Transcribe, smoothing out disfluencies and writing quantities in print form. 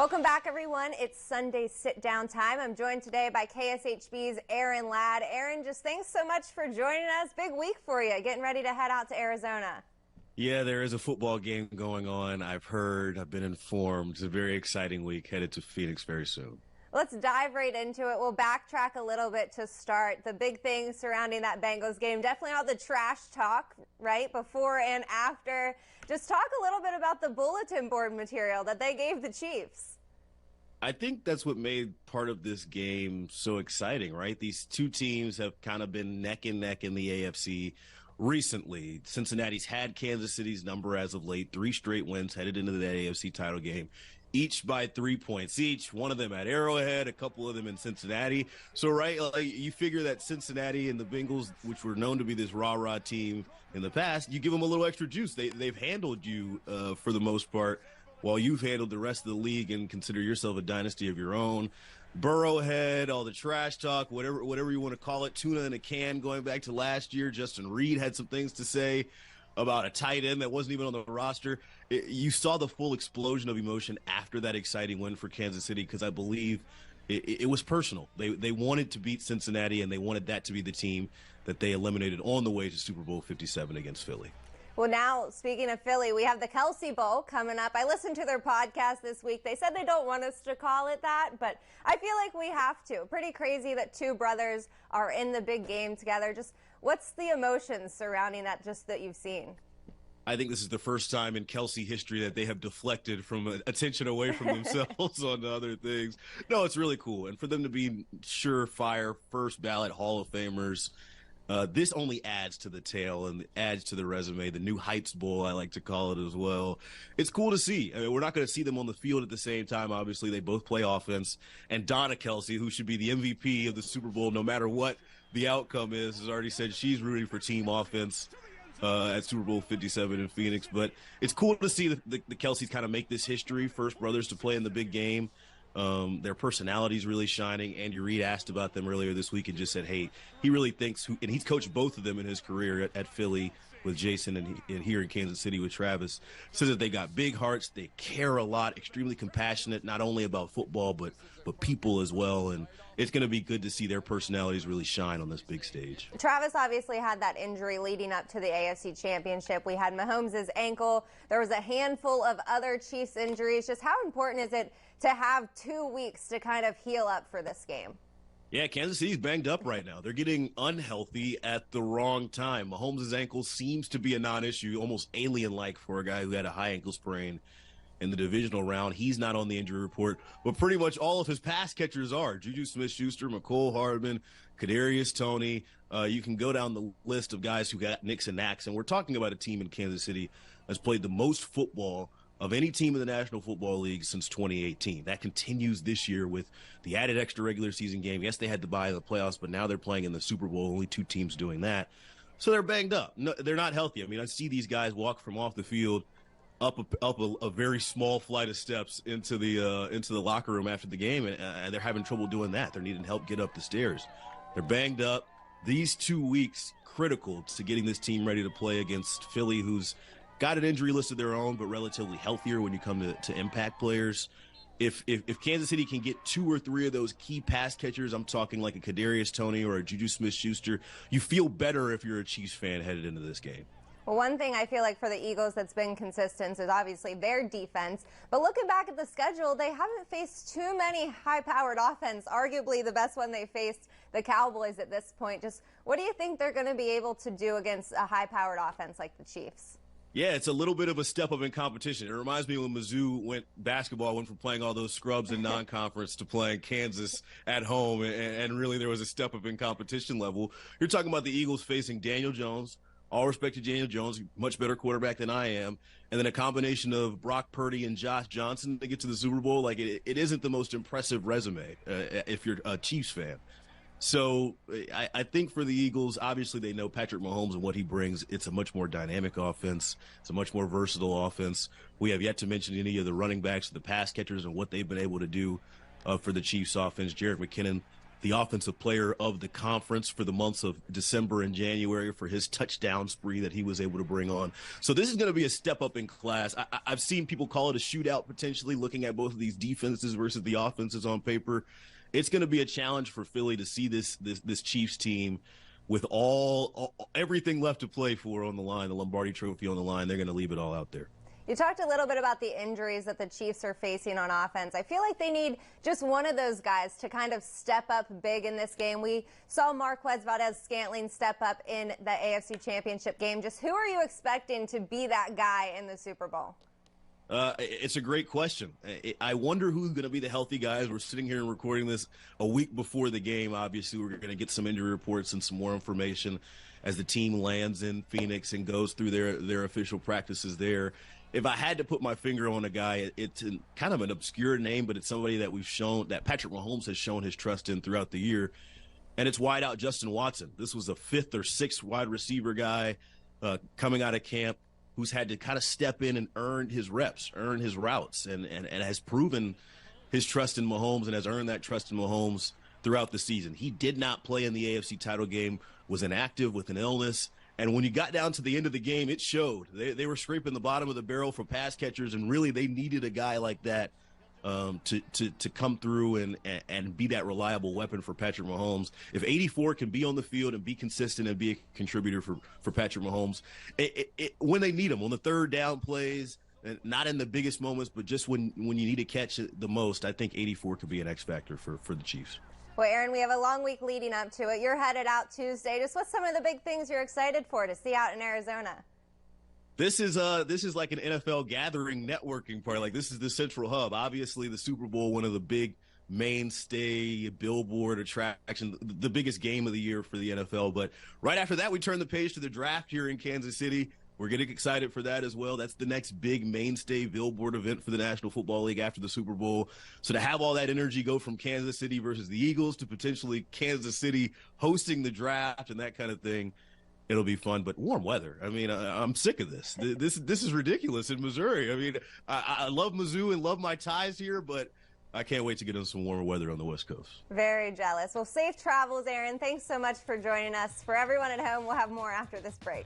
Welcome back, everyone. It's Sunday sit-down time. I'm joined today by KSHB's Aaron Ladd. Aaron, just thanks so much for joining us. Big week for you, getting ready to head out to Arizona. Yeah, there is a football game going on. I've been informed. It's a very exciting week, headed to Phoenix very soon. Let's dive right into it. We'll backtrack a little bit to start. The big thing surrounding that Bengals game, definitely all the trash talk, right, before and after. Just talk a little bit about the bulletin board material that they gave the Chiefs. I think that's what made part of this game so exciting, right? These two teams have kind of been neck and neck in the AFC recently. Cincinnati's had Kansas City's number as of late, 3 straight wins headed into the AFC title game, each by 3 points each, one of them at Arrowhead, a couple of them in Cincinnati. So, right, like, you figure that Cincinnati and the Bengals, which were known to be this rah-rah team in the past, you give them a little extra juice. They've handled you for the most part, while you've handled the rest of the league and consider yourself a dynasty of your own. Burrowhead, all the trash talk, whatever you want to call it, tuna in a can going back to last year. Justin Reed had some things to say about a tight end that wasn't even on the roster. You saw the full explosion of emotion after that exciting win for Kansas City because I believe it was personal. They wanted to beat Cincinnati, and they wanted that to be the team that they eliminated on the way to Super Bowl 57 against Philly. Well, now, speaking of Philly, we have the Kelsey Bowl coming up. I listened to their podcast this week. They said they don't want us to call it that, but I feel like we have to. Pretty crazy that two brothers are in the big game together. Just what's the emotions surrounding that just that you've seen? I think this is the first time in Kelsey history that they have deflected from attention away from themselves on other things. No, it's really cool. And for them to be surefire first ballot Hall of Famers, this only adds to the tale and adds to the resume, the new Heights Bowl, I like to call it as well. It's cool to see. I mean, we're not going to see them on the field at the same time. Obviously, they both play offense. And Donna Kelsey, who should be the MVP of the Super Bowl no matter what the outcome is, has already said she's rooting for team offense at Super Bowl 57 in Phoenix. But it's cool to see the Kelseys kind of make this history, first brothers to play in the big game. Their personalities really shining. Andy Reid asked about them earlier this week and just said, hey, he really thinks, and he's coached both of them in his career at Philly with Jason and here in Kansas City with Travis, says that they got big hearts, they care a lot, extremely compassionate, not only about football, but people as well. And it's going to be good to see their personalities really shine on this big stage. Travis obviously had that injury leading up to the AFC Championship. We had Mahomes' ankle. There was a handful of other Chiefs injuries. Just how important is it to have 2 weeks to kind of heal up for this game? Yeah, Kansas City's banged up right now. They're getting unhealthy at the wrong time. Mahomes' ankle seems to be a non-issue, almost alien-like for a guy who had a high ankle sprain in the divisional round. He's not on the injury report, but pretty much all of his pass catchers are. Juju Smith-Schuster, McCole Hardman, Kadarius Toney. You can go down the list of guys who got nicks and knacks, and we're talking about a team in Kansas City that's played the most football of any team in the National Football League since 2018. That continues this year with the added extra regular season game. Yes, they had to bye the playoffs, but now they're playing in the Super Bowl, only 2 teams doing that. So they're banged up. No, they're not healthy. I mean, I see these guys walk from off the field up a very small flight of steps into the locker room after the game, and they're having trouble doing that. They're needing help get up the stairs. They're banged up. These 2 weeks critical to getting this team ready to play against Philly, who's got an injury list of their own, but relatively healthier when you come to impact players. If Kansas City can get 2 or 3 of those key pass catchers, I'm talking like a Kadarius Toney or a Juju Smith-Schuster, you feel better if you're a Chiefs fan headed into this game. Well, one thing I feel like for the Eagles that's been consistent is obviously their defense. But looking back at the schedule, they haven't faced too many high-powered offense. Arguably the best one they faced, the Cowboys at this point. Just what do you think they're going to be able to do against a high-powered offense like the Chiefs? Yeah, it's a little bit of a step up in competition. It reminds me when Mizzou went from playing all those scrubs in non-conference to playing Kansas at home, and really there was a step up in competition level. You're talking about the Eagles facing Daniel Jones. All respect to Daniel Jones, much better quarterback than I am. And then a combination of Brock Purdy and Josh Johnson to get to the Super Bowl. Like, it isn't the most impressive resume if you're a Chiefs fan. So I think for the Eagles, obviously they know Patrick Mahomes and what he brings. It's a much more dynamic offense. It's a much more versatile offense. We have yet to mention any of the running backs, the pass catchers, and what they've been able to do for the Chiefs offense. Jerick McKinnon the offensive player of the conference for the months of December and January for his touchdown spree that he was able to bring on. So this is going to be a step up in class. I've seen people call it a shootout potentially, looking at both of these defenses versus the offenses on paper. It's going to be a challenge for Philly to see this Chiefs team with everything left to play for on the line, the Lombardi Trophy on the line. They're going to leave it all out there. You talked a little bit about the injuries that the Chiefs are facing on offense. I feel like they need just one of those guys to kind of step up big in this game. We saw Marquez Valdes-Scantling step up in the AFC Championship game. Just who are you expecting to be that guy in the Super Bowl? It's a great question. I wonder who's going to be the healthy guys. We're sitting here and recording this a week before the game. Obviously, we're going to get some injury reports and some more information as the team lands in Phoenix and goes through their official practices there. If I had to put my finger on a guy, it's kind of an obscure name, but it's somebody that that Patrick Mahomes has shown his trust in throughout the year, and it's wideout Justin Watson. This was a 5th or 6th wide receiver guy coming out of camp who's had to kind of step in and earn his reps, earn his routes, and has proven his trust in Mahomes and has earned that trust in Mahomes throughout the season. He did not play in the AFC title game, was inactive with an illness. And when you got down to the end of the game, it showed. They were scraping the bottom of the barrel for pass catchers, and really they needed a guy like that to come through and be that reliable weapon for Patrick Mahomes. If 84 can be on the field and be consistent and be a contributor for Patrick Mahomes, when they need him, on the third down plays, not in the biggest moments, but just when you need to catch it the most, I think 84 could be an X factor for the Chiefs. Well, Aaron, we have a long week leading up to it. You're headed out Tuesday. Just what's some of the big things you're excited for to see out in Arizona? This is like an NFL gathering networking party. Like, this is the central hub. Obviously, the Super Bowl, one of the big mainstay billboard attraction, the biggest game of the year for the NFL. But right after that, we turn the page to the draft here in Kansas City. We're getting excited for that as well. That's the next big mainstay billboard event for the National Football League after the Super Bowl. So to have all that energy go from Kansas City versus the Eagles to potentially Kansas City hosting the draft and that kind of thing, it'll be fun. But warm weather. I mean, I'm sick of this. This is ridiculous in Missouri. I mean, I love Mizzou and love my ties here, but I can't wait to get into some warmer weather on the West Coast. Very jealous. Well, safe travels, Aaron. Thanks so much for joining us. For everyone at home, we'll have more after this break.